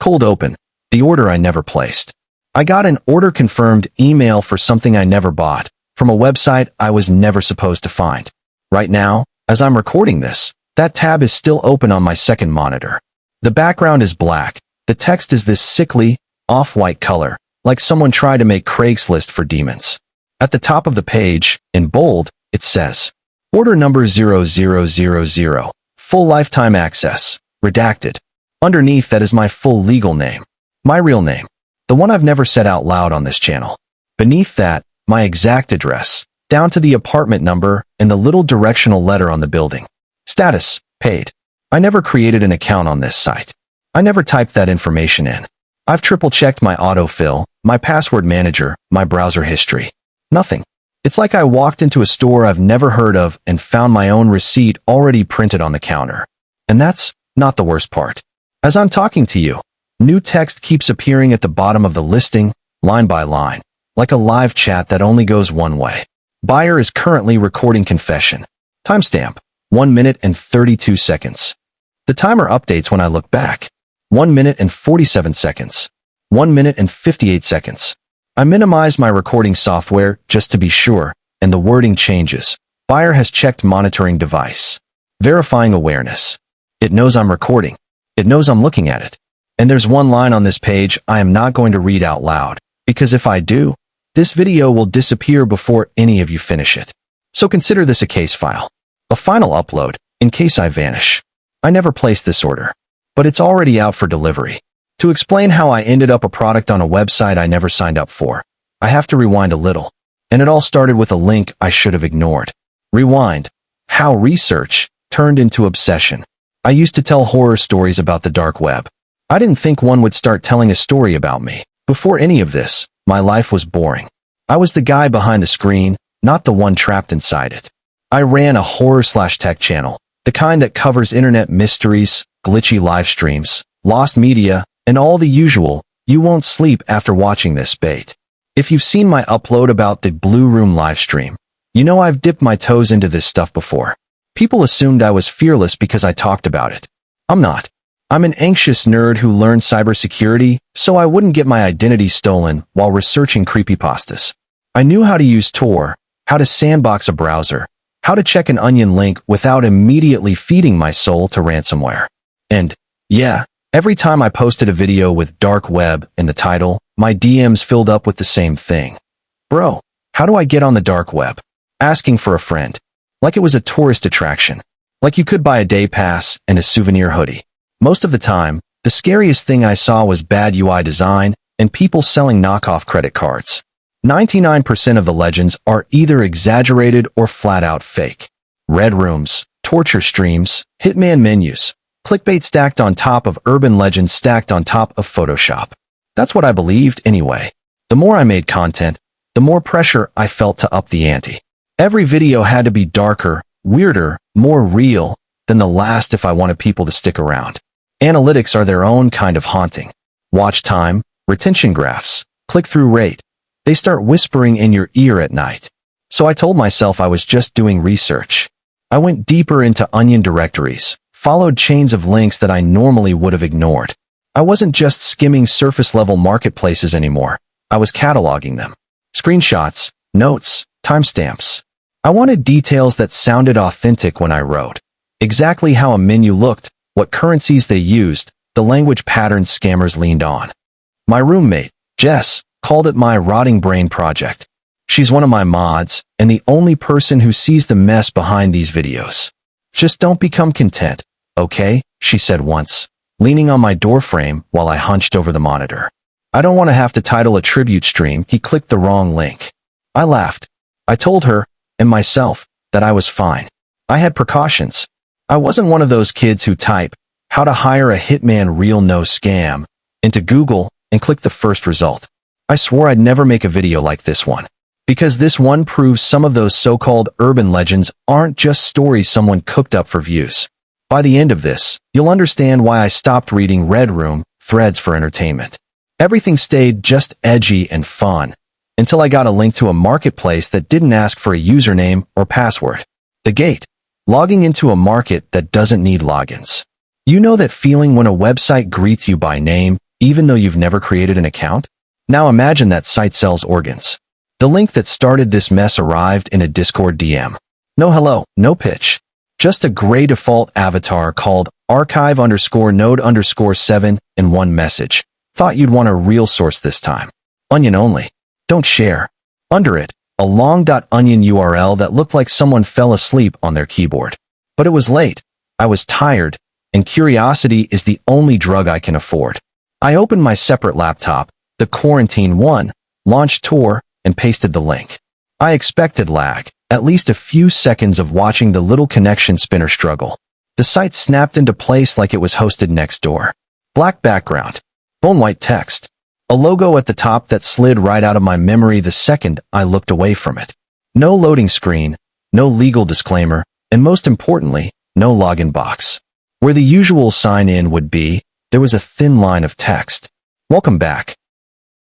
Cold open. The order I never placed. I got an order confirmed email for something I never bought, from a website I was never supposed to find. Right now, as I'm recording this, that tab is still open on my second monitor. The background is black. The text is this sickly, off-white color, like someone tried to make Craigslist for demons. At the top of the page, in bold, it says, Order number 0000, full lifetime access, redacted. Underneath that is my full legal name. My real name. The one I've never said out loud on this channel. Beneath that, my exact address, down to the apartment number and the little directional letter on the building. Status, paid. I never created an account on this site. I never typed that information in. I've triple-checked my autofill, my password manager, my browser history. Nothing. It's like I walked into a store I've never heard of and found my own receipt already printed on the counter. And that's not the worst part. As I'm talking to you, new text keeps appearing at the bottom of the listing, line by line, like a live chat that only goes one way. Buyer is currently recording confession. Timestamp, 1 minute and 32 seconds. The timer updates when I look back. 1 minute and 47 seconds. 1 minute and 58 seconds. I minimize my recording software just to be sure, and the wording changes. Buyer has checked monitoring device. Verifying awareness. It knows I'm recording. It knows I'm looking at it. And there's one line on this page I am not going to read out loud, because if I do, this video will disappear before any of you finish it. So consider this a case file. A final upload, in case I vanish. I never placed this order, but it's already out for delivery. To explain how I ended up a product on a website I never signed up for, I have to rewind a little. And it all started with a link I should have ignored. Rewind. How research turned into obsession. I used to tell horror stories about the dark web. I didn't think one would start telling a story about me. Before any of this, my life was boring. I was the guy behind the screen, not the one trapped inside it. I ran a horror/tech channel, the kind that covers internet mysteries, glitchy live streams, lost media, and all the usual, you won't sleep after watching this bait. If you've seen my upload about the Blue Room livestream, you know I've dipped my toes into this stuff before. People assumed I was fearless because I talked about it. I'm not. I'm an anxious nerd who learned cybersecurity, so I wouldn't get my identity stolen while researching creepypastas. I knew how to use Tor, how to sandbox a browser, how to check an onion link without immediately feeding my soul to ransomware. And, yeah, every time I posted a video with dark web in the title, my DMs filled up with the same thing. Bro, how do I get on the dark web? Asking for a friend. Like it was a tourist attraction. Like you could buy a day pass and a souvenir hoodie. Most of the time, the scariest thing I saw was bad UI design and people selling knockoff credit cards. 99% of the legends are either exaggerated or flat out fake. Red rooms, torture streams, hitman menus, clickbait stacked on top of urban legends stacked on top of Photoshop. That's what I believed anyway. The more I made content, the more pressure I felt to up the ante. Every video had to be darker, weirder, more real than the last if I wanted people to stick around. Analytics are their own kind of haunting. Watch time, retention graphs, click-through rate. They start whispering in your ear at night. So I told myself I was just doing research. I went deeper into onion directories, followed chains of links that I normally would have ignored. I wasn't just skimming surface-level marketplaces anymore. I was cataloging them. Screenshots, notes, timestamps. I wanted details that sounded authentic when I wrote. Exactly how a menu looked, what currencies they used, the language patterns scammers leaned on. My roommate, Jess, called it my rotting brain project. She's one of my mods, and the only person who sees the mess behind these videos. Just don't become content, okay? She said once, leaning on my doorframe while I hunched over the monitor. I don't want to have to title a tribute stream. He clicked the wrong link. I laughed. I told her, and myself, that I was fine. I had precautions. I wasn't one of those kids who type, how to hire a hitman real no scam, into Google and click the first result. I swore I'd never make a video like this one. Because this one proves some of those so-called urban legends aren't just stories someone cooked up for views. By the end of this, you'll understand why I stopped reading Red Room threads for entertainment. Everything stayed just edgy and fun, until I got a link to a marketplace that didn't ask for a username or password. The Gate. Logging into a market that doesn't need logins. You know that feeling when a website greets you by name, even though you've never created an account? Now imagine that site sells organs. The link that started this mess arrived in a Discord DM. No hello, no pitch. Just a gray default avatar called archive_node_7 and one message. Thought you'd want a real source this time. Onion only. Don't share. Under it, a long .onion URL that looked like someone fell asleep on their keyboard. But it was late. I was tired, and curiosity is the only drug I can afford. I opened my separate laptop, the Quarantine 1, launched Tor, and pasted the link. I expected lag, at least a few seconds of watching the little connection spinner struggle. The site snapped into place like it was hosted next door. Black background, bone white text, a logo at the top that slid right out of my memory the second I looked away from it. No loading screen, no legal disclaimer, and most importantly, no login box. Where the usual sign-in would be, there was a thin line of text. Welcome back.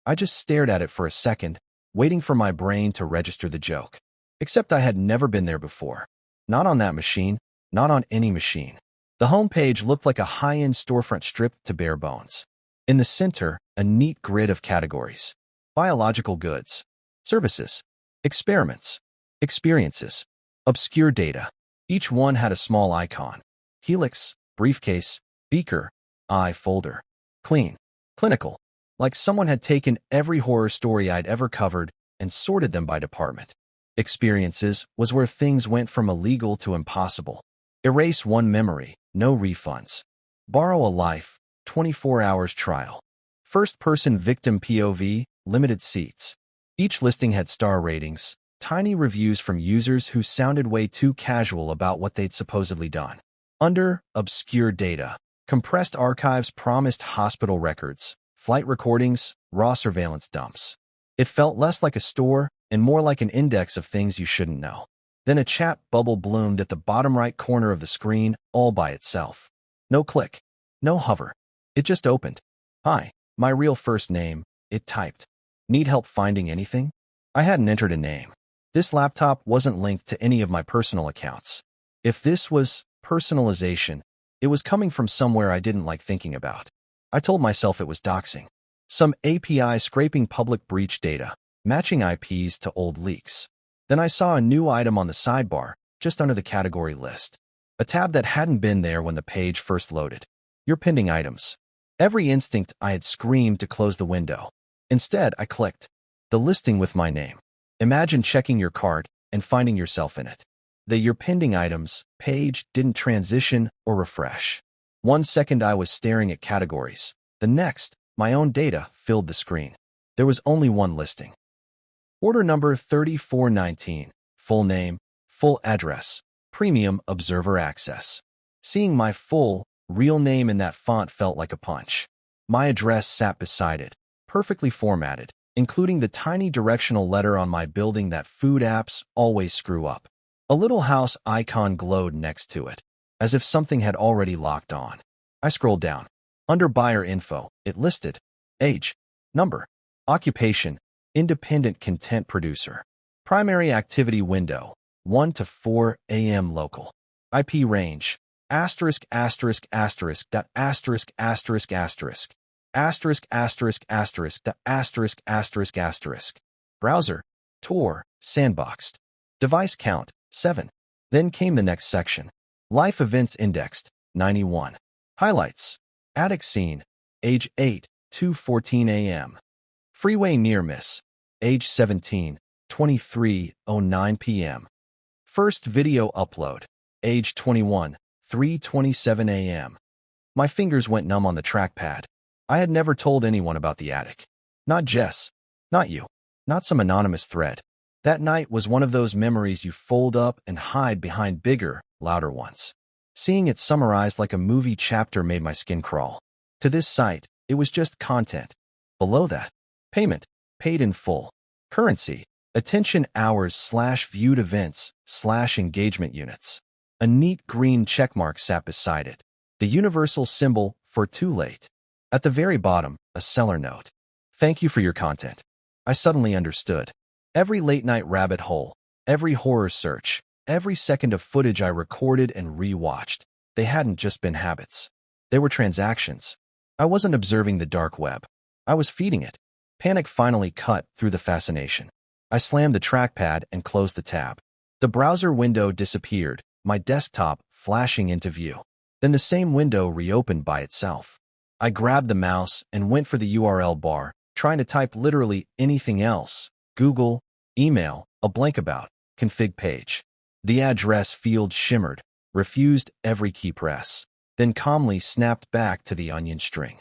I just stared at it for a second, waiting for my brain to register the joke. Except I had never been there before. Not on that machine, not on any machine. The homepage looked like a high-end storefront stripped to bare bones. In the center, a neat grid of categories. Biological goods, services, experiments, experiences, obscure data. Each one had a small icon. Helix, briefcase, beaker, eye folder. Clean, clinical. Like someone had taken every horror story I'd ever covered and sorted them by department. Experiences was where things went from illegal to impossible. Erase one memory, no refunds. Borrow a life, 24 hours trial. First-person victim POV, limited seats. Each listing had star ratings, tiny reviews from users who sounded way too casual about what they'd supposedly done. Under, obscure data. Compressed archives promised hospital records, flight recordings, raw surveillance dumps. It felt less like a store and more like an index of things you shouldn't know. Then a chat bubble bloomed at the bottom right corner of the screen, all by itself. No click, no hover. It just opened. Hi, my real first name, it typed. Need help finding anything? I hadn't entered a name. This laptop wasn't linked to any of my personal accounts. If this was personalization, it was coming from somewhere I didn't like thinking about. I told myself it was doxing. Some API scraping public breach data, matching IPs to old leaks. Then I saw a new item on the sidebar, just under the category list. A tab that hadn't been there when the page first loaded. Your pending items. Every instinct I had screamed to close the window. Instead, I clicked. The listing with my name. Imagine checking your cart and finding yourself in it. The Your Pending Items page didn't transition or refresh. 1 second I was staring at categories. The next, my own data filled the screen. There was only one listing. Order number 3419, full name, full address, premium observer access. Seeing my full, real name in that font felt like a punch. My address sat beside it, perfectly formatted, including the tiny directional letter on my building that food apps always screw up. A little house icon glowed next to it, as if something had already locked on. I scrolled down. Under buyer info, it listed age, number, occupation, independent content producer, primary activity window, 1 to 4 a.m. local, IP range, asterisk asterisk asterisk dot asterisk asterisk asterisk asterisk asterisk asterisk dot asterisk asterisk asterisk, browser, Tor, sandboxed, device count, 7. Then came the next section. Life events indexed, 91. Highlights. Attic scene, age 8, 2:14 a.m. Freeway near miss, age 17, 23:09 p.m. First video upload, age 21, 3:27 a.m. My fingers went numb on the trackpad. I had never told anyone about the attic. Not Jess. Not you. Not some anonymous thread. That night was one of those memories you fold up and hide behind bigger, louder ones. Seeing it summarized like a movie chapter made my skin crawl. To this site, it was just content. Below that, payment, paid in full. Currency, attention hours/viewed events/engagement units. A neat green checkmark sat beside it. The universal symbol for too late. At the very bottom, a seller note. Thank you for your content. I suddenly understood. Every late-night rabbit hole, every horror search, every second of footage I recorded and re-watched, they hadn't just been habits. They were transactions. I wasn't observing the dark web. I was feeding it. Panic finally cut through the fascination. I slammed the trackpad and closed the tab. The browser window disappeared, my desktop flashing into view. Then the same window reopened by itself. I grabbed the mouse and went for the URL bar, trying to type literally anything else. Google, email, a blank about, config page. The address field shimmered, refused every key press, then calmly snapped back to the onion string.